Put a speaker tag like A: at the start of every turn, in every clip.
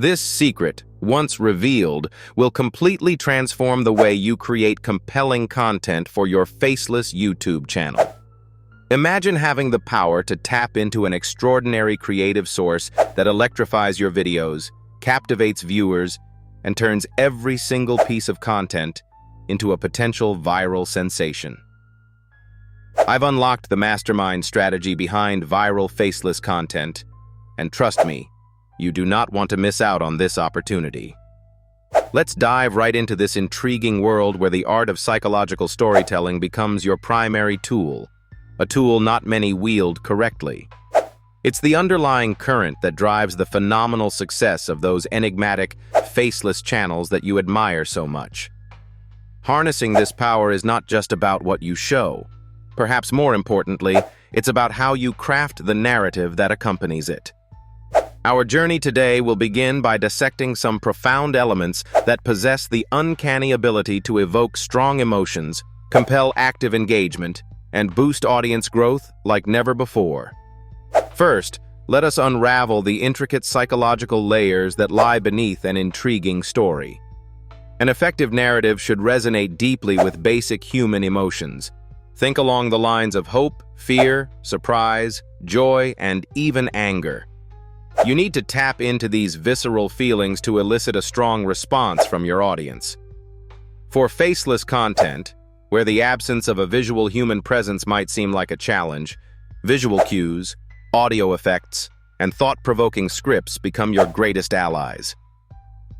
A: This secret, once revealed, will completely transform the way you create compelling content for your faceless YouTube channel. Imagine having the power to tap into an extraordinary creative source that electrifies your videos, captivates viewers, and turns every single piece of content into a potential viral sensation. I've unlocked the mastermind strategy behind viral faceless content, and trust me, you do not want to miss out on this opportunity. Let's dive right into this intriguing world where the art of psychological storytelling becomes your primary tool, a tool not many wield correctly. It's the underlying current that drives the phenomenal success of those enigmatic, faceless channels that you admire so much. Harnessing this power is not just about what you show. Perhaps more importantly, it's about how you craft the narrative that accompanies it. Our journey today will begin by dissecting some profound elements that possess the uncanny ability to evoke strong emotions, compel active engagement, and boost audience growth like never before. First, let us unravel the intricate psychological layers that lie beneath an intriguing story. An effective narrative should resonate deeply with basic human emotions. Think along the lines of hope, fear, surprise, joy, and even anger. You need to tap into these visceral feelings to elicit a strong response from your audience. For faceless content, where the absence of a visual human presence might seem like a challenge, visual cues, audio effects, and thought-provoking scripts become your greatest allies.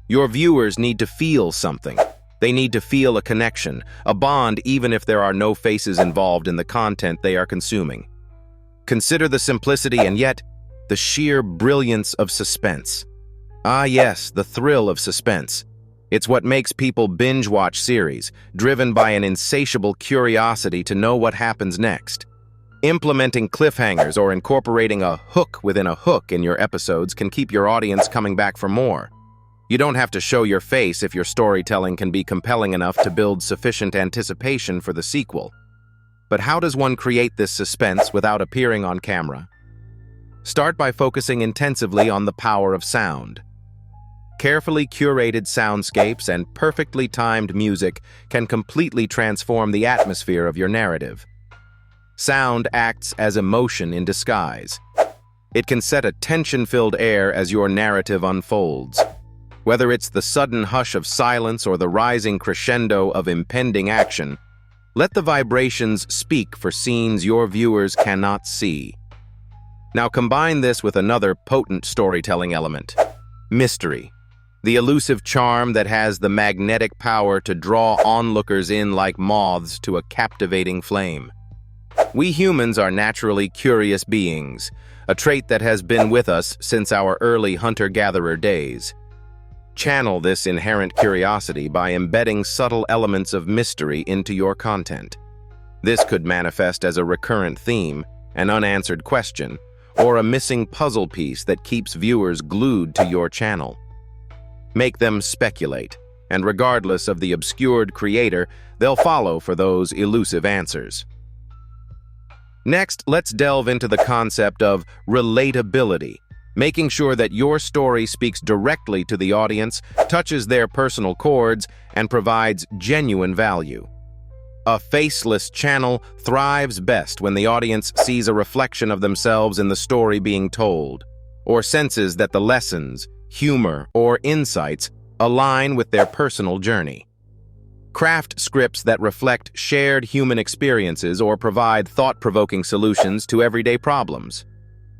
A: Your viewers need to feel something. They need to feel a connection, a bond, even if there are no faces involved in the content they are consuming. Consider the simplicity and yet the sheer brilliance of suspense. Ah yes, the thrill of suspense. It's what makes people binge-watch series, driven by an insatiable curiosity to know what happens next. Implementing cliffhangers or incorporating a hook within a hook in your episodes can keep your audience coming back for more. You don't have to show your face if your storytelling can be compelling enough to build sufficient anticipation for the sequel. But how does one create this suspense without appearing on camera? Start by focusing intensively on the power of sound. Carefully curated soundscapes and perfectly timed music can completely transform the atmosphere of your narrative. Sound acts as emotion in disguise. It can set a tension-filled air as your narrative unfolds. Whether it's the sudden hush of silence or the rising crescendo of impending action, let the vibrations speak for scenes your viewers cannot see. Now combine this with another potent storytelling element: mystery. The elusive charm that has the magnetic power to draw onlookers in like moths to a captivating flame. We humans are naturally curious beings, a trait that has been with us since our early hunter-gatherer days. Channel this inherent curiosity by embedding subtle elements of mystery into your content. This could manifest as a recurrent theme, an unanswered question, or a missing puzzle piece that keeps viewers glued to your channel. Make them speculate, and regardless of the obscured creator, they'll follow for those elusive answers. Next, let's delve into the concept of relatability, making sure that your story speaks directly to the audience, touches their personal chords, and provides genuine value. A faceless channel thrives best when the audience sees a reflection of themselves in the story being told, or senses that the lessons, humor, or insights align with their personal journey. Craft scripts that reflect shared human experiences or provide thought-provoking solutions to everyday problems.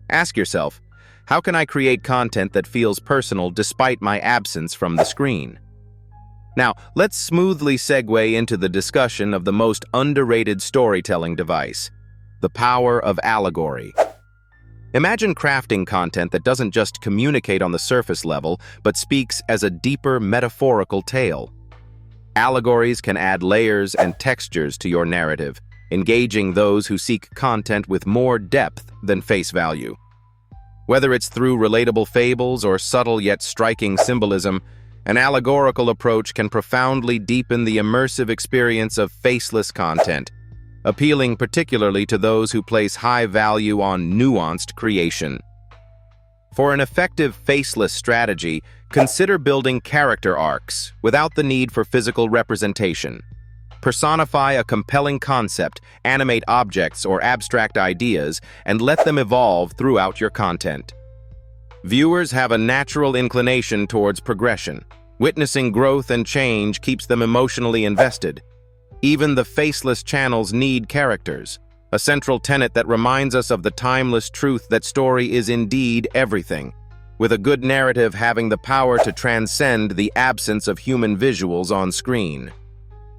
A: Ask yourself, how can I create content that feels personal despite my absence from the screen? Now, let's smoothly segue into the discussion of the most underrated storytelling device, the power of allegory. Imagine crafting content that doesn't just communicate on the surface level, but speaks as a deeper metaphorical tale. Allegories can add layers and textures to your narrative, engaging those who seek content with more depth than face value. Whether it's through relatable fables or subtle yet striking symbolism, an allegorical approach can profoundly deepen the immersive experience of faceless content, appealing particularly to those who place high value on nuanced creation. For an effective faceless strategy, consider building character arcs without the need for physical representation. Personify a compelling concept, animate objects or abstract ideas, and let them evolve throughout your content. Viewers have a natural inclination towards progression. Witnessing growth and change keeps them emotionally invested. Even the faceless channels need characters, a central tenet that reminds us of the timeless truth that story is indeed everything, with a good narrative having the power to transcend the absence of human visuals on screen.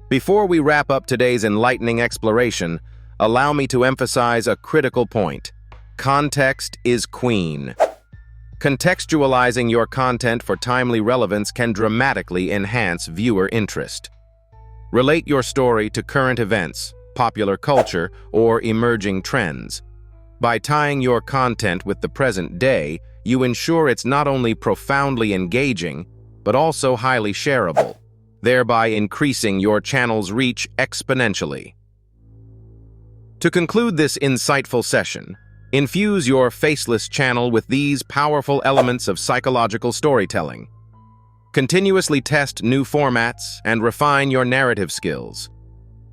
A: Before we wrap up today's enlightening exploration, allow me to emphasize a critical point. Context is queen. Contextualizing your content for timely relevance can dramatically enhance viewer interest. Relate your story to current events, popular culture, or emerging trends. By tying your content with the present day, you ensure it's not only profoundly engaging, but also highly shareable, thereby increasing your channel's reach exponentially. To conclude this insightful session, infuse your faceless channel with these powerful elements of psychological storytelling. Continuously test new formats and refine your narrative skills.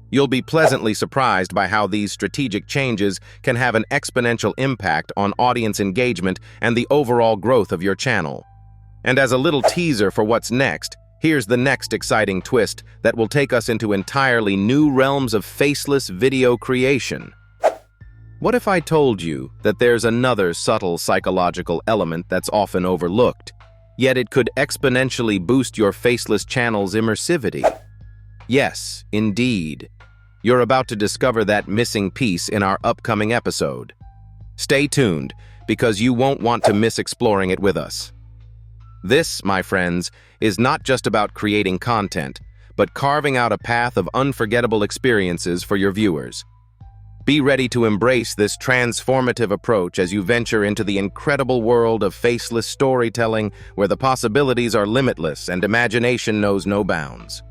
A: You'll be pleasantly surprised by how these strategic changes can have an exponential impact on audience engagement and the overall growth of your channel. And as a little teaser for what's next, here's the next exciting twist that will take us into entirely new realms of faceless video creation. What if I told you that there's another subtle psychological element that's often overlooked, yet it could exponentially boost your faceless channel's immersivity? Yes, indeed. You're about to discover that missing piece in our upcoming episode. Stay tuned, because you won't want to miss exploring it with us. This, my friends, is not just about creating content, but carving out a path of unforgettable experiences for your viewers. Be ready to embrace this transformative approach as you venture into the incredible world of faceless storytelling, where the possibilities are limitless and imagination knows no bounds.